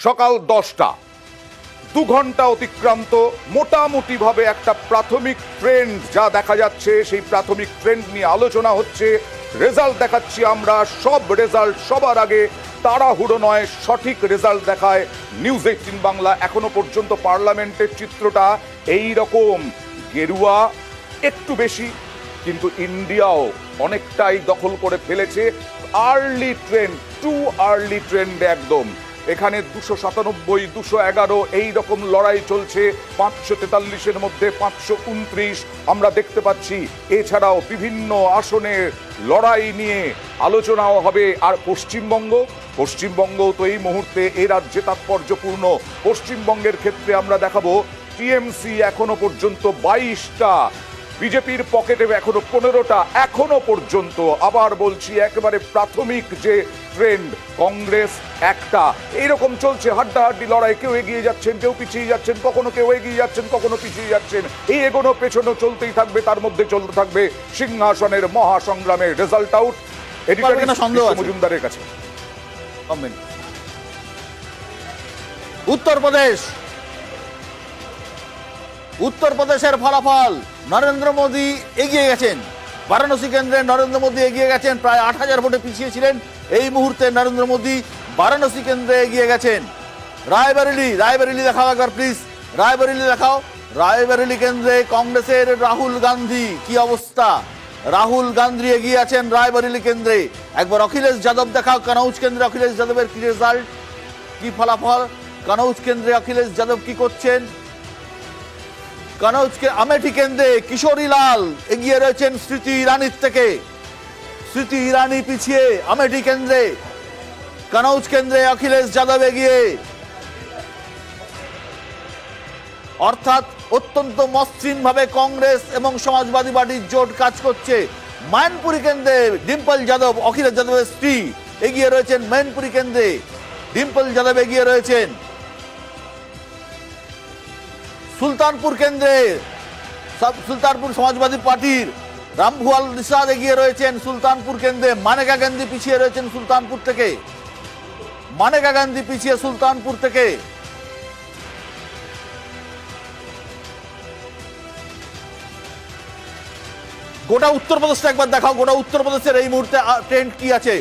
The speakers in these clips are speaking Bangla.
সকাল 10টা, 2 ঘন্টা অতিক্রান্ত। মোটামুটি ভাবে একটা প্রাথমিক ট্রেন্ড যা দেখা যাচ্ছে, সেই প্রাথমিক ট্রেন্ড নিয়ে আলোচনা হচ্ছে। রেজাল্ট দেখাচ্ছি আমরা, সব রেজাল্ট সবার আগে তাড়াহুড়ো নয়, সঠিক রেজাল্ট দেখায় নিউজ 18 বাংলা। এখনো পর্যন্ত পার্লামেন্টের চিত্রটা এই রকম, গেরুয়া একটু বেশি, কিন্তু ইন্ডিয়াও অনেকটাই দখল করে ফেলেছে। Early trend, too early trend একদম। এখানে 297, 211 এই রকম লড়াই চলছে। 543-এর মধ্যে 529 আমরা দেখতে পাচ্ছি। এছাড়াও বিভিন্ন আসনের লড়াই নিয়ে আলোচনাও হবে। আর পশ্চিমবঙ্গ তো এই মুহূর্তে এ রাজ্যে তাৎপর্যপূর্ণ। পশ্চিমবঙ্গের ক্ষেত্রে আমরা দেখাবো টিএমসি এখনো পর্যন্ত 22টা, বিজেপির পকেটে এখনো 15টা। এখনো পর্যন্ত আবার বলছি, একেবারে প্রাথমিক যে ট্রেন্ড, কংগ্রেস একটা। এইরকম চলছে হাড্ডাহাড্ডি লড়াই। কেউ এগিয়ে যাচ্ছেন, কেউ পিছিয়ে যাচ্ছেন, কখনো কেউ এগিয়ে যাচ্ছেন, কখনো পিছিয়ে যাচ্ছেন। এই এগোনো পেছনো চলতেই থাকবে। তার মধ্যে চলতে থাকবে সিংহাসনের মহাসংগ্রামের রেজাল্ট আউট এডিটর মজুমদারের কাছে। উত্তরপ্রদেশের ফলাফল, নরেন্দ্র মোদী এগিয়ে গেছেন। বারাণসী কেন্দ্রে নরেন্দ্র মোদী এগিয়ে গেছেন, প্রায় 8000 ভোটে পিছিয়ে ছিলেন। এই মুহূর্তে নরেন্দ্র মোদী বারাণসী কেন্দ্রে এগিয়ে গেছেন। রায়বেরেলি দেখাও একবার প্লিজ, রায়বেরেলি দেখাও। রায়বেরেলি কেন্দ্রে কংগ্রেসের রাহুল গান্ধী, কি অবস্থা? রাহুল গান্ধী এগিয়ে আছেন রায়বেরেলি কেন্দ্রে। একবার অখিলেশ যাদব দেখাও, কানৌজ কেন্দ্রে অখিলেশ যাদবের কি রেজাল্ট, কি ফলাফল? কানৌজ কেন্দ্রে অখিলেশ যাদব কি করছেন? কানৌজকে আমেঠি কেন্দ্রে কিশোরী লাল এগিয়ে রয়েছেন স্মৃতি ইরানির থেকে। স্মৃতি ইরানি পিছিয়ে আমেঠি কেন্দ্রে। কানৌজ কেন্দ্রে অখিলেশ যাদব এগিয়ে। অর্থাৎ অত্যন্ত মসৃণ ভাবে কংগ্রেস এবং সমাজবাদী পার্টির জোট কাজ করছে। মাইনপুরি কেন্দ্রে ডিম্পল যাদব, অখিলেশ যাদবের স্ত্রী, এগিয়ে রয়েছেন। মাইনপুরি কেন্দ্রে ডিম্পল যাদব এগিয়ে রয়েছেন। সুলতানপুর কেন্দ্রে সুলতানপুর সমাজবাদী পার্টির রামভুয়াল নিষাদ এগিয়ে রয়েছেন সুলতানপুর কেন্দ্রে। মানেকা গান্ধী পিছিয়ে রয়েছেন সুলতানপুর থেকে। মানেকা গান্ধী পিছিয়ে সুলতানপুর থেকে। গোটা উত্তরপ্রদেশটা একবার দেখাও। গোটা উত্তরপ্রদেশের এই মুহূর্তে ট্রেন্ড কি আছে?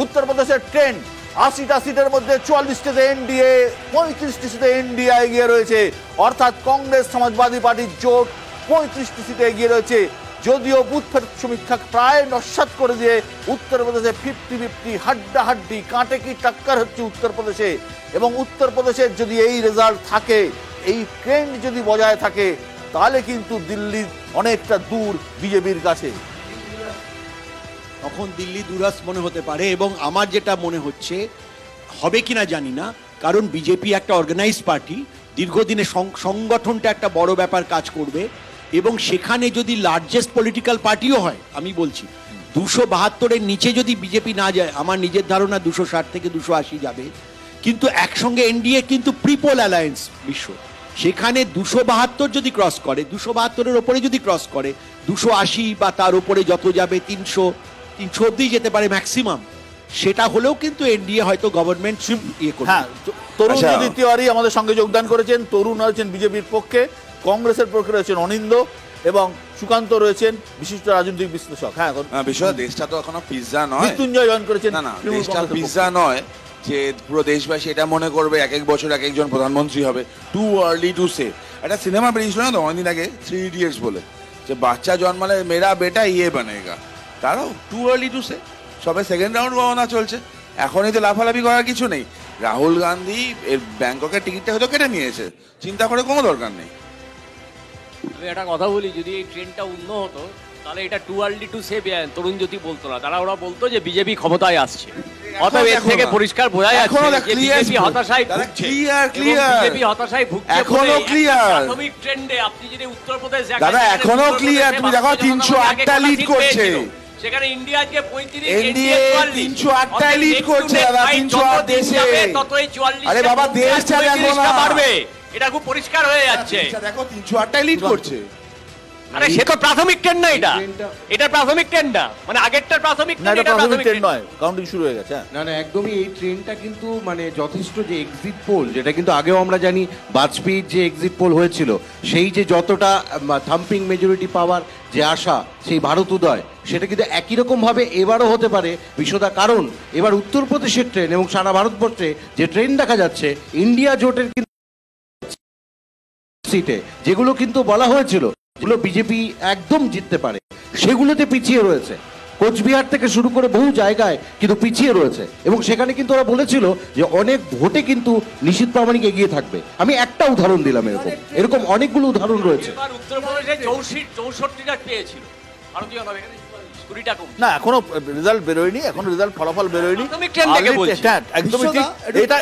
উত্তরপ্রদেশের ট্রেন্ড, 80টা সিটের মধ্যে 44টিতে এনডিএ, 35টি সিটে ইন্ডিয়া এগিয়ে রয়েছে। অর্থাৎ কংগ্রেস সমাজবাদী পার্টির জোট 35টি সিটে এগিয়ে রয়েছে। যদিও বুথ ফেরত সমীক্ষা প্রায় নস্যাৎ করে দিয়ে উত্তরপ্রদেশে 50-50 হাড্ডাহাড্ডি কাঁটে কি টাক্কার হচ্ছে উত্তরপ্রদেশে। এবং উত্তরপ্রদেশের যদি এই রেজাল্ট থাকে, এই ট্রেন্ড যদি বজায় থাকে, তাহলে কিন্তু দিল্লি অনেকটা দূর বিজেপির কাছে। তখন দিল্লি দুরাস মনে হতে পারে। এবং আমার যেটা মনে হচ্ছে, হবে কিনা জানি না, কারণ বিজেপি একটা অর্গানাইজ পার্টি, দীর্ঘদিনে সংগঠনটা একটা বড় ব্যাপার কাজ করবে। এবং সেখানে যদি লার্জেস্ট পলিটিক্যাল পার্টিও হয়, আমি বলছি 272-এর নিচে যদি বিজেপি না যায়, আমার নিজের ধারণা 260 থেকে 280 যাবে। কিন্তু একসঙ্গে এনডিএ কিন্তু প্রিপোল অ্যালায়েন্স বিশ্ব, সেখানে 272 যদি ক্রস করে, 272-এর ওপরে যদি ক্রস করে, 280 বা তার উপরে যত যাবে, 300 অব্দি যেতে পারে ম্যাক্সিমাম। সেটা হলেও কিন্তু এনডিএ হয়তো গভর্নমেন্ট ইয়ে করবে। হ্যাঁ, তরুণ তিওয়ারি আমাদের সঙ্গে যোগদান করেছেন। তরুণ রয়েছেন বিজেপির পক্ষে, কংগ্রেসের পক্ষে রয়েছেন অনিন্দ, এবং সুকান্ত রয়েছেন বিশিষ্ট রাজনৈতিক বিশ্লেষক। হ্যাঁ, বিষয় দেশটা তো এখনো পিৎজা নয়। মৃত্যুঞ্জয় জয়েন করেছেন। না, দেশটা পিৎজা নয় যে পুরো দেশবাসী এটা মনে করবে এক এক বছর এক একজন প্রধানমন্ত্রী হবে। Too early to say. একটা সিনেমা বেরিয়েছিল না তো অনেকদিন আগে, 3 ইডিয়টস বলে, যে বাচ্চা জন্মালে মেরা বেটা ইয়ে বানেগা। তারাও টু আর্লি টু সে, সবে সেকেন্ড রাউন্ড গণনা চলছে। এখনই তো লাফালাফি করার কিছু নেই। রাহুল গান্ধী এর ব্যাংককের টিকিটটা হয়তো কেটে নিয়েছে, চিন্তা করে কোনো দরকার নেই। আমি একটা কথা বলি, যদি এই ট্রেনটা উন্নত হতো, তাহলে এটা টু আর্লি টু সেভ তরুণ জ্যোতি বলতো না। ওরা বলতো যে বিজেপি ক্ষমতায় আসছে। অতএব এর থেকে পরিষ্কার বোঝা যাচ্ছে যে বিজেপি হতাশায় ভুগছে। বিজেপি হতাশায় ভুগছে। এখনো ক্লিয়ার। প্রাথমিক ট্রেন্ডে আপনি যদি উত্তরপ্রদেশ দেখেন, দাদা এখনো ক্লিয়ার। তুমি দেখো 308টা লিড করছে। সেখানে ইন্ডিয়া আজকে 35, এনডিএ 308টায় লিড করছে দাদা। 308 দেশে। ততই 44। আরে বাবা, দেশটা দেখো না, বাড়বে। এটা খুব পরিষ্কার হয়ে যাচ্ছে। দেখো 308টায় লিড করছে। আরে সে তো প্রাথমিক ট্রেন্ড না, এটা প্রাথমিক ট্রেন্ড না, মানে আগেরটার প্রাথমিক না, ট্রেন্ড, এটা এটা প্রাথমিক প্রাথমিক ট্রেন্ড ট্রেন্ড নয়, কাউন্টিং শুরু হয়ে গেছে। না না, একদমই এই ট্রেনটা কিন্তু মানে যথেষ্ট যে এক্সিট পোল, যেটা কিন্তু আগেও আমরা জানি বাজপেয়ীর যে এক্সিট পোল হয়েছিল, সেই যে যতটা থাম্পিং মেজরিটি পাওয়ার যে আশা, সেই ভারত উদয়, সেটা কিন্তু একই রকম ভাবে এবারও হতে পারে বিশ্বদা। কারণ এবার উত্তরপ্রদেশের ট্রেন এবং সারা ভারতবর্ষে যে ট্রেন দেখা যাচ্ছে, ইন্ডিয়া জোটের কিন্তু সিটে যেগুলো কিন্তু বলা হয়েছিল যেগুলো বিজেপি একদম জিততে পারে, সেগুলোতে পিছিয়ে রয়েছে। কোচবিহার থেকে শুরু করে বহু জায়গায় কিন্তু পিছিয়ে রয়েছে, এবং সেখানে কিন্তু ওরা বলেছিল যে অনেক ভোটে কিন্তু নিশীথ প্রামাণিক এগিয়ে থাকবে। আমি একটা উদাহরণ দিলাম, এরকম অনেকগুলো উদাহরণ রয়েছে। এবার উত্তরপ্রদেশে 64টা পেয়েছিল ভারতীয় জনতা, এখানে 20টা কম। না, এখনো রেজাল্ট বেরোয়নি, এখনো রেজাল্ট ফলাফল বেরোয়নি। প্রাথমিক ট্রেন্ড থেকে Early বলছি। trend, একদমই ঠিক।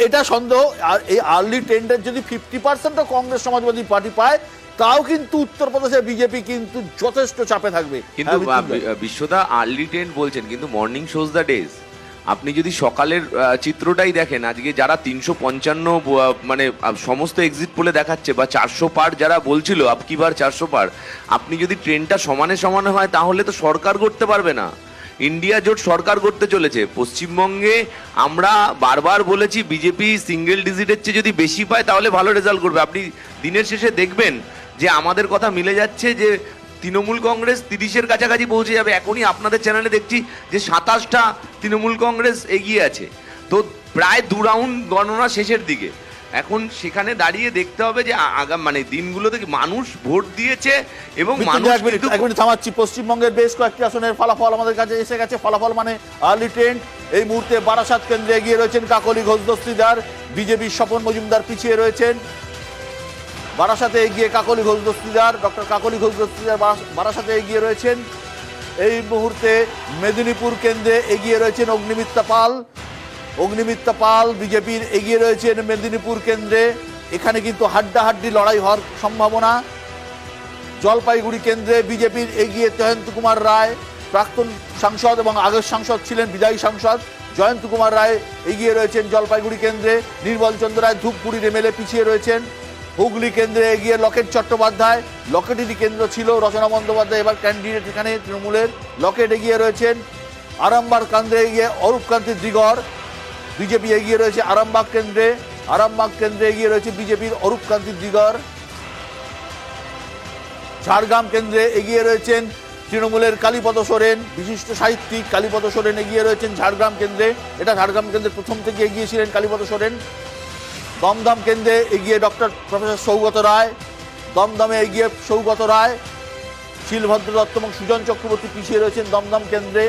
এটা সন্দেহ। আর এই আর্লি ট্রেন্ডের যদি 50% কংগ্রেস সমাজবাদী পার্টি পায়, তাও কিন্তু উত্তরপ্রদেশে বিজেপি কিন্তু যথেষ্ট চাপে থাকবে। কিন্তু হ্যাঁ, বিদ্যুৎ ভাই। বিশ্বদা আর্লি ট্রেন্ড বলছেন, কিন্তু মর্নিং শোজ দ্য ডেজ। আপনি যদি সকালের চিত্রটাই দেখেন, আজকে যারা 355 মানে সমস্ত এক্সিট পোলে দেখাচ্ছে, বা 400 পার যারা বলছিল আপকি বার 400 পার, আপনি যদি ট্রেনটা সমানে সমানে হয়, তাহলে তো সরকার করতে পারবে না। ইন্ডিয়া জোট সরকার করতে চলেছে পশ্চিমবঙ্গে। আমরা বারবার বলেছি বিজেপি সিঙ্গেল ডিজিটের চেয়ে যদি বেশি পায় তাহলে ভালো রেজাল্ট করবে। আপনি দিনের শেষে দেখবেন যে আমাদের কথা মিলে যাচ্ছে, যে তৃণমূল কংগ্রেস 30-এর কাছাকাছি পৌঁছে যাবে। এখনই আপনাদের চ্যানেলে দেখছি যে 27টা তৃণমূল কংগ্রেস এগিয়ে আছে। তো প্রায় 2 রাউন্ড গণনা শেষের দিকে। এখন সেখানে দাঁড়িয়ে দেখতে হবে যে আগাম মানে দিনগুলোতে মানুষ ভোট দিয়েছে, এবং মানুষ এক মিনিট থামাচ্ছি। পশ্চিমবঙ্গের বেশ কয়েকটি আসনের ফলাফল আমাদের কাছে এসে গেছে। ফলাফল মানে আর্লি ট্রেন্ড। এই মুহূর্তে বারাসাত কেন্দ্রে এগিয়ে রয়েছেন কাকলি ঘোষ দস্তিদার, বিজেপির স্বপন মজুমদার পিছিয়ে রয়েছেন। বারাসাতে এগিয়ে কাকলি ঘোষ দস্তিদার, ডক্টর কাকলি ঘোষ দস্তিদার বারাসাতে এগিয়ে রয়েছেন। এই মুহূর্তে মেদিনীপুর কেন্দ্রে এগিয়ে রয়েছেন অগ্নিমিত্রা পাল। অগ্নিমিত্রা পাল বিজেপির এগিয়ে রয়েছেন মেদিনীপুর কেন্দ্রে। এখানে কিন্তু হাড্ডাহাড্ডি লড়াই হওয়ার সম্ভাবনা। জলপাইগুড়ি কেন্দ্রে বিজেপির এগিয়ে জয়ন্ত কুমার রায়, প্রাক্তন সাংসদ এবং আগের সাংসদ ছিলেন, বিদায়ী সাংসদ জয়ন্ত কুমার রায় এগিয়ে রয়েছেন জলপাইগুড়ি কেন্দ্রে। নির্মল চন্দ্র রায় ধূপগুড়ির এমএলএ পিছিয়ে রয়েছেন। হুগলি কেন্দ্রে এগিয়ে লকেট চট্টোপাধ্যায়, লকেটেরই কেন্দ্র ছিল রচনা বন্দ্যোপাধ্যায়, এবার ক্যান্ডিডেট এখানে তৃণমূলের। লকেট এগিয়ে রয়েছেন। আরামবাগ কেন্দ্রে এগিয়ে অরূপকান্তি দিগর, বিজেপি এগিয়ে রয়েছে আরামবাগ কেন্দ্রে। আরামবাগ কেন্দ্রে এগিয়ে রয়েছে বিজেপির অরূপকান্তি দিগর। ঝাড়গ্রাম কেন্দ্রে এগিয়ে রয়েছেন তৃণমূলের কালীপদ সোরেন, বিশিষ্ট সাহিত্যিক কালীপদ সোরেন এগিয়ে রয়েছেন ঝাড়গ্রাম কেন্দ্রে। এটা ঝাড়গ্রাম কেন্দ্রে প্রথম থেকে এগিয়েছিলেন কালীপদ সোরেন। দমদম কেন্দ্রে এগিয়ে ডক্টর প্রফেসর সৌগত রায়, দমদমে এগিয়ে সৌগত রায়। শিলভদ্র দত্ত এবং সুজন চক্রবর্তী পিছিয়ে রয়েছেন দমদম কেন্দ্রে।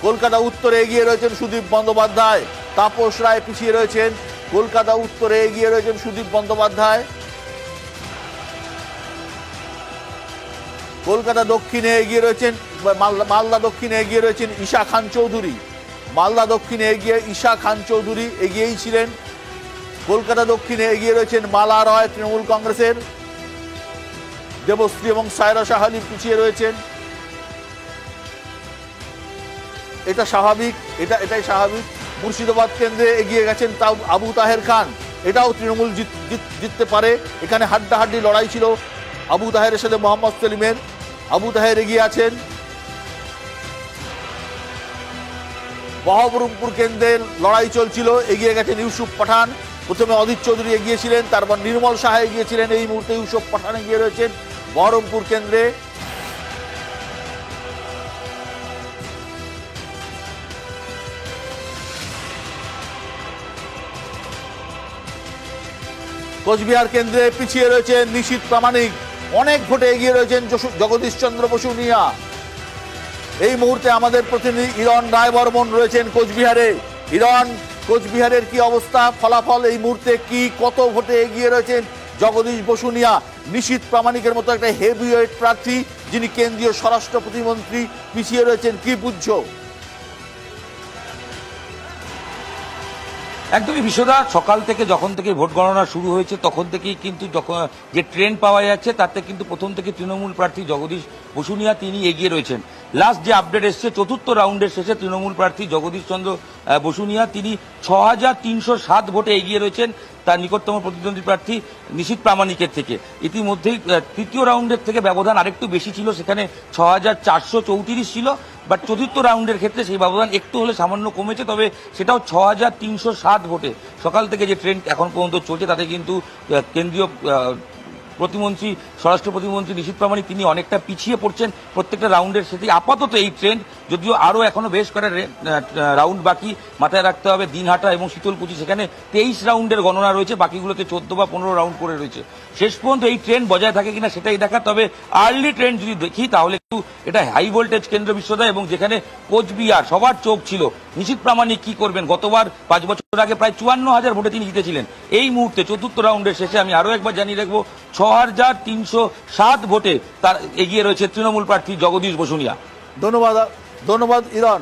কলকাতা উত্তরে এগিয়ে রয়েছেন সুদীপ বন্দ্যোপাধ্যায়, তাপস রায় পিছিয়ে রয়েছেন। কলকাতা উত্তরে এগিয়ে রয়েছেন সুদীপ বন্দ্যোপাধ্যায়। কলকাতা দক্ষিণে এগিয়ে রয়েছেন মালদা দক্ষিণে এগিয়ে রয়েছেন ঈশা খান চৌধুরী। মালদা দক্ষিণে এগিয়ে ঈশা খান চৌধুরী এগিয়েই ছিলেন। কলকাতা দক্ষিণে এগিয়ে রয়েছেন মালা রয় তৃণমূল কংগ্রেসের। দেবশ্রী এবং সায়রা সাহালি পিছিয়ে রয়েছেন। এটা স্বাভাবিক, এটাই স্বাভাবিক। মুর্শিদাবাদ কেন্দ্রে এগিয়ে গেছেন তাও আবু তাহের খান, এটাও তৃণমূল জিততে পারে। এখানে হাড্ডাহাড্ডি লড়াই ছিল আবু তাহেরের সাথে মোহাম্মদ সেলিমের। আবু তাহের এগিয়ে আছেন। বহরমপুর কেন্দ্রে লড়াই চলছিল, এগিয়ে গেছেন ইউসুফ পাঠান। প্রথমে অদিত চৌধুরী এগিয়েছিলেন, তারপর নির্মল সাহা এগিয়েছিলেন। এই মুহূর্তে ইউসুফ পাঠান এগিয়ে রয়েছেন বহরমপুর কেন্দ্রে। কোচবিহার কেন্দ্রে পিছিয়ে রয়েছেন নিশীথ প্রামাণিক, অনেক ভোটে এগিয়ে রয়েছেন জগদীশ চন্দ্র বসু নিয়া। এই মুহূর্তে আমাদের প্রতিনিধি ইরন রায় বর্মন রয়েছেন কোচবিহারে। ইরন, কোচবিহারের কি অবস্থা, ফলাফল এই মুহূর্তে কি, কত ভোটে এগিয়ে রয়েছেন জগদীশ বসুনিয়া? নিশীথ প্রামাণিকের মতো একটা হেভিওয়েট প্রার্থী, যিনি কেন্দ্রীয় স্বরাষ্ট্র প্রতিমন্ত্রী, পিছিয়ে রয়েছেন, কি বুঝছো? একদমই বিশ্বদা, সকাল থেকে যখন থেকে ভোট গণনা শুরু হয়েছে তখন থেকেই কিন্তু যখন যে ট্রেন্ড পাওয়া যাচ্ছে তাতে কিন্তু প্রথম থেকে তৃণমূল প্রার্থী জগদীশ বসুনিয়া তিনি এগিয়ে রয়েছেন। লাস্ট যে আপডেট এসছে চতুর্থ রাউন্ডের শেষে তৃণমূল প্রার্থী জগদীশ চন্দ্র বসুনিয়া তিনি 6,307 ভোটে এগিয়ে রয়েছেন তার নিকটতম প্রতিদ্বন্দ্বী প্রার্থী নিশীথ প্রামাণিকের থেকে। ইতিমধ্যেই তৃতীয় রাউন্ডের থেকে ব্যবধান আরেকটু বেশি ছিল, সেখানে 6,434 ছিল, বাট চতুর্থ রাউন্ডের ক্ষেত্রে সেই ব্যবধান একটু হলে সামান্য কমেছে, তবে সেটাও 6,307 ভোটে। সকাল থেকে যে ট্রেন্ড এখন পর্যন্ত চলছে তাতে কিন্তু কেন্দ্রীয় প্রতিমন্ত্রী স্বরাষ্ট্র প্রতিমন্ত্রী নিশীথ প্রামাণিক তিনি অনেকটা পিছিয়ে পড়ছেন প্রত্যেকটা রাউন্ডের সাথে। আপাতত এই ট্রেন্ড, যদিও আরও এখনো বেশ কয়েকটা রাউন্ড বাকি, মাথায় রাখতে হবে দিনহাটা এবং শীতলকুচি সেখানে 23 রাউন্ডের গণনা রয়েছে, বাকিগুলোতে 14 বা 15 রাউন্ড করে রয়েছে। শেষ পর্যন্ত এই ট্রেন্ড বজায় থাকে কিনা সেটাই দেখা। তবে আর্লি ট্রেন্ড যদি দেখি তাহলে একটু এটা হাই ভোল্টেজ কেন্দ্র বিশ্বদয়, এবং যেখানে কোচবিহার সবার চোখ ছিল নিশীথ প্রামাণিক কি করবেন। গতবার 5 বছর আগে প্রায় 54,000 ভোটে তিনি জিতেছিলেন। এই মুহূর্তে চতুর্থ রাউন্ডের শেষে আমি আরও একবার জানিয়ে রাখবো 6,307 ভোটে তার এগিয়ে রয়েছে তৃণমূল প্রার্থী জগদীশ বসুনিয়া। ধন্যবাদ ইরন।